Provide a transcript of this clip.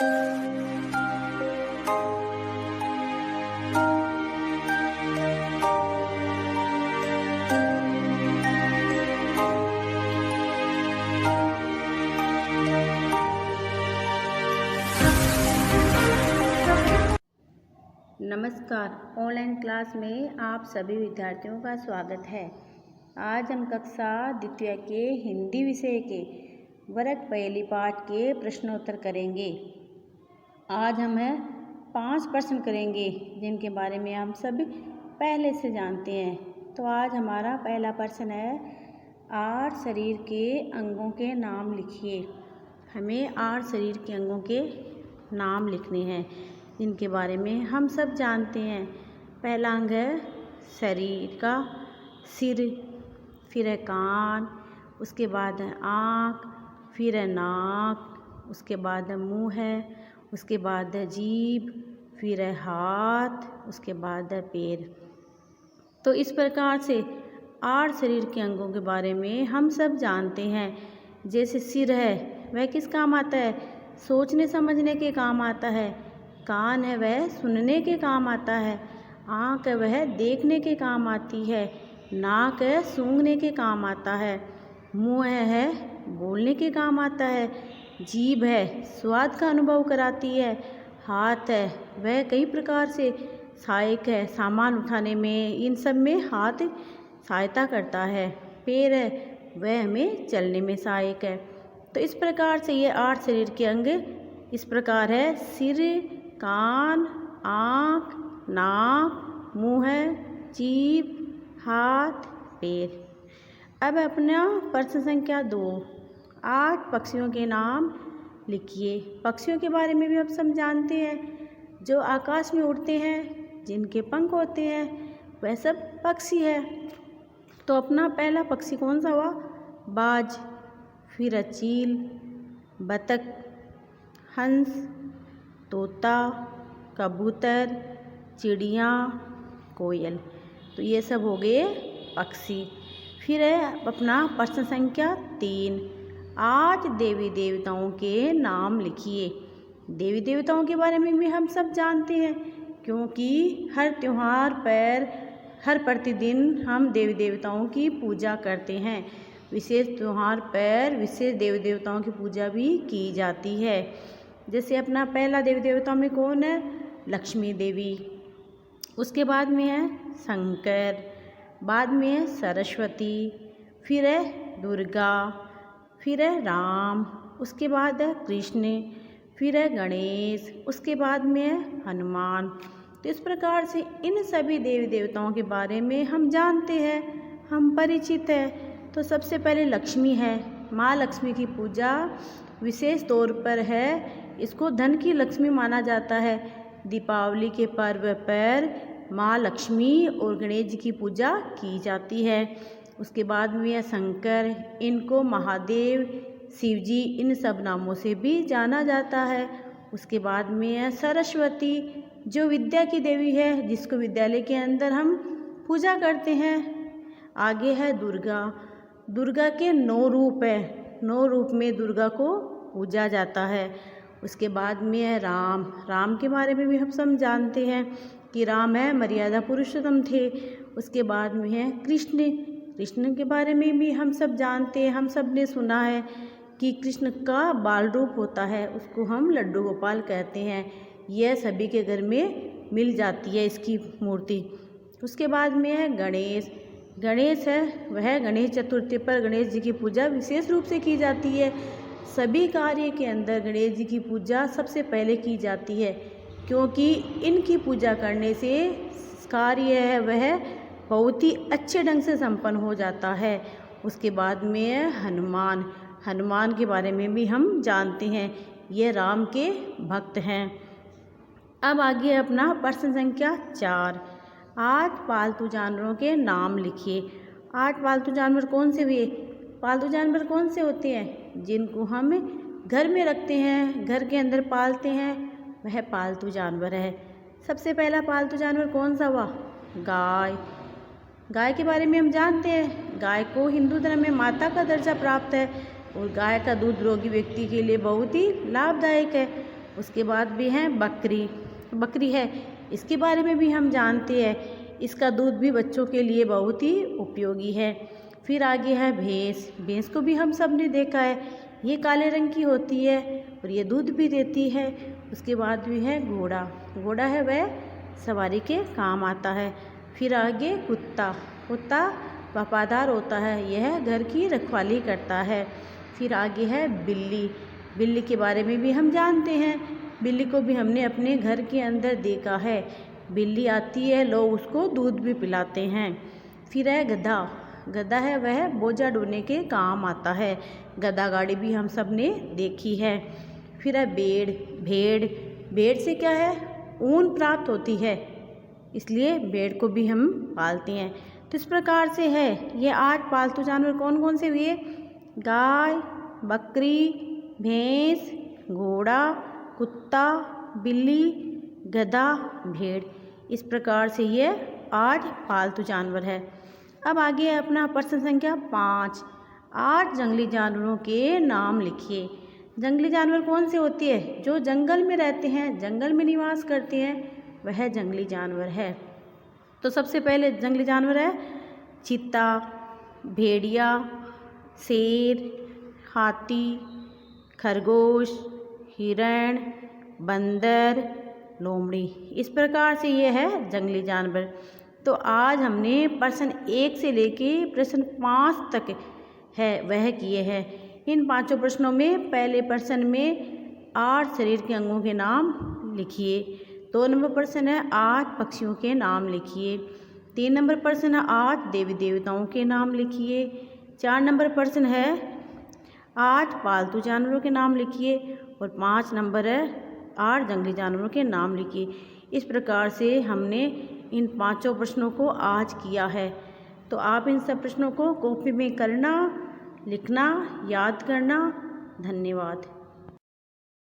नमस्कार। Online class में आप सभी विद्यार्थियों का स्वागत है। आज हम कक्षा द्वितीय के हिंदी विषय के वर्ग पहली पाठ के प्रश्नोत्तर करेंगे। आज हम 5 प्रश्न करेंगे जिनके बारे में हम सभी पहले से जानते हैं। तो आज हमारा पहला प्रश्न है, 8 शरीर के अंगों के नाम लिखिए। हमें 8 शरीर के अंगों के नाम लिखने हैं जिनके बारे में हम सब जानते हैं। पहला अंग है शरीर का सिर, फिर है कान, उसके बाद है आँख, फिर है नाक, उसके बाद है मुँह है, उसके बाद है जीभ, फिर है हाथ, उसके बाद है पैर। तो इस प्रकार से 8 शरीर के अंगों के बारे में हम सब जानते हैं। जैसे सिर है वह किस काम आता है? सोचने समझने के काम आता है। कान है वह सुनने के काम आता है। आँख है वह देखने के काम आती है। नाक है सूंघने के काम आता है। मुँह है बोलने के काम आता है। जीभ है स्वाद का अनुभव कराती है। हाथ है वह कई प्रकार से सहायक है, सामान उठाने में, इन सब में हाथ सहायता करता है। पैर है वह हमें चलने में सहायक है। तो इस प्रकार से ये 8 शरीर के अंग इस प्रकार है, सिर, कान, आँख, नाक, मुँह, जीभ, हाथ, पैर। अब अपना प्रश्न संख्या 2, 8 पक्षियों के नाम लिखिए। पक्षियों के बारे में भी हम सब जानते हैं, जो आकाश में उड़ते हैं, जिनके पंख होते हैं, वह सब पक्षी है। तो अपना पहला पक्षी कौन सा हुआ? बाज, फिर चील, बतख, हंस, तोता, कबूतर, चिड़िया, कोयल। तो ये सब हो गए पक्षी। फिर है अपना प्रश्न संख्या 3, 8 देवी देवताओं के नाम लिखिए। देवी देवताओं के बारे में भी हम सब जानते हैं, क्योंकि हर त्योहार पर, हर प्रतिदिन हम देवी देवताओं की पूजा करते हैं। विशेष त्यौहार पर विशेष देवी देवताओं की पूजा भी की जाती है। जैसे अपना पहला देवी देवताओं में कौन है? लक्ष्मी देवी, उसके बाद में है शंकर, बाद में है सरस्वती, फिर है दुर्गा, फिर है राम, उसके बाद है कृष्ण, फिर है गणेश, उसके बाद में है हनुमान। तो इस प्रकार से इन सभी देवी देवताओं के बारे में हम जानते हैं, हम परिचित हैं। तो सबसे पहले लक्ष्मी है। माँ लक्ष्मी की पूजा विशेष तौर पर है, इसको धन की लक्ष्मी माना जाता है। दीपावली के पर्व पर माँ लक्ष्मी और गणेश जी की पूजा की जाती है। उसके बाद में है शंकर, इनको महादेव, शिव जी, इन सब नामों से भी जाना जाता है। उसके बाद में है सरस्वती, जो विद्या की देवी है, जिसको विद्यालय के अंदर हम पूजा करते हैं। आगे है दुर्गा। दुर्गा के 9 रूप है, 9 रूप में दुर्गा को पूजा जाता है। उसके बाद में है राम। राम के बारे में भी हम सब जानते हैं कि राम है मर्यादा पुरुषोत्तम थे। उसके बाद में है कृष्ण। कृष्ण के बारे में भी हम सब जानते हैं, हम सब ने सुना है कि कृष्ण का बाल रूप होता है, उसको हम लड्डू गोपाल कहते हैं। यह सभी के घर में मिल जाती है इसकी मूर्ति। उसके बाद में है गणेश। गणेश है वह गणेश चतुर्थी पर गणेश जी की पूजा विशेष रूप से की जाती है। सभी कार्य के अंदर गणेश जी की पूजा सबसे पहले की जाती है, क्योंकि इनकी पूजा करने से कार्य है वह बहुत ही अच्छे ढंग से संपन्न हो जाता है। उसके बाद में है हनुमान। हनुमान के बारे में भी हम जानते हैं, ये राम के भक्त हैं। अब आगे अपना प्रश्न संख्या 4, 8 पालतू जानवरों के नाम लिखिए। 8 पालतू जानवर कौन से हुए? पालतू जानवर कौन से होते हैं? जिनको हम घर में रखते हैं, घर के अंदर पालते हैं, वह पालतू जानवर है। सबसे पहला पालतू जानवर कौन सा हुआ? गाय। गाय के बारे में हम जानते हैं, गाय को हिंदू धर्म में माता का दर्जा प्राप्त है और गाय का दूध रोगी व्यक्ति के लिए बहुत ही लाभदायक है। उसके बाद भी है बकरी, बकरी है, इसके बारे में भी हम जानते हैं, इसका दूध भी बच्चों के लिए बहुत ही उपयोगी है। फिर आगे है भैंस, भैंस को भी हम सब ने देखा है, ये काले रंग की होती है और ये दूध भी देती है। उसके बाद भी है घोड़ा, घोड़ा है वह सवारी के काम आता है। फिर आगे कुत्ता, कुत्ता वफादार होता है, यह घर की रखवाली करता है। फिर आगे है बिल्ली, बिल्ली के बारे में भी हम जानते हैं, बिल्ली को भी हमने अपने घर के अंदर देखा है, बिल्ली आती है, लोग उसको दूध भी पिलाते हैं। फिर है गधा, गधा है वह बोझा ढोने के काम आता है, गधा गाड़ी भी हम सब ने देखी है। फिर है भेड़, भेड़, भेड़ से क्या है ऊन प्राप्त होती है, इसलिए भेड़ को भी हम पालते हैं। तो इस प्रकार से है ये 8 पालतू जानवर कौन कौन से हुए, गाय, बकरी, भैंस, घोड़ा, कुत्ता, बिल्ली, गधा, भेड़। इस प्रकार से ये 8 पालतू जानवर है। अब आगे है अपना प्रश्न संख्या 5, 8 जंगली जानवरों के नाम लिखिए। जंगली जानवर कौन से होती है, जो जंगल में रहते हैं, जंगल में निवास करते हैं, वह जंगली जानवर है। तो सबसे पहले जंगली जानवर है चीता, भेड़िया, शेर, हाथी, खरगोश, हिरण, बंदर, लोमड़ी। इस प्रकार से ये है जंगली जानवर। तो आज हमने प्रश्न 1 से लेके प्रश्न 5 तक है वह किए हैं। इन 5 प्रश्नों में पहले प्रश्न में 8 शरीर के अंगों के नाम लिखिए। 2 नंबर प्रश्न है 8 पक्षियों के नाम लिखिए। 3 नंबर प्रश्न है 8 देवी देवताओं के नाम लिखिए। 4 नंबर प्रश्न है 8 पालतू जानवरों के नाम लिखिए और 5 नंबर है 8 जंगली जानवरों के नाम लिखिए। इस प्रकार से हमने इन 5 प्रश्नों को आज किया है। तो आप इन सब प्रश्नों को कॉपी में करना, लिखना, याद करना। धन्यवाद।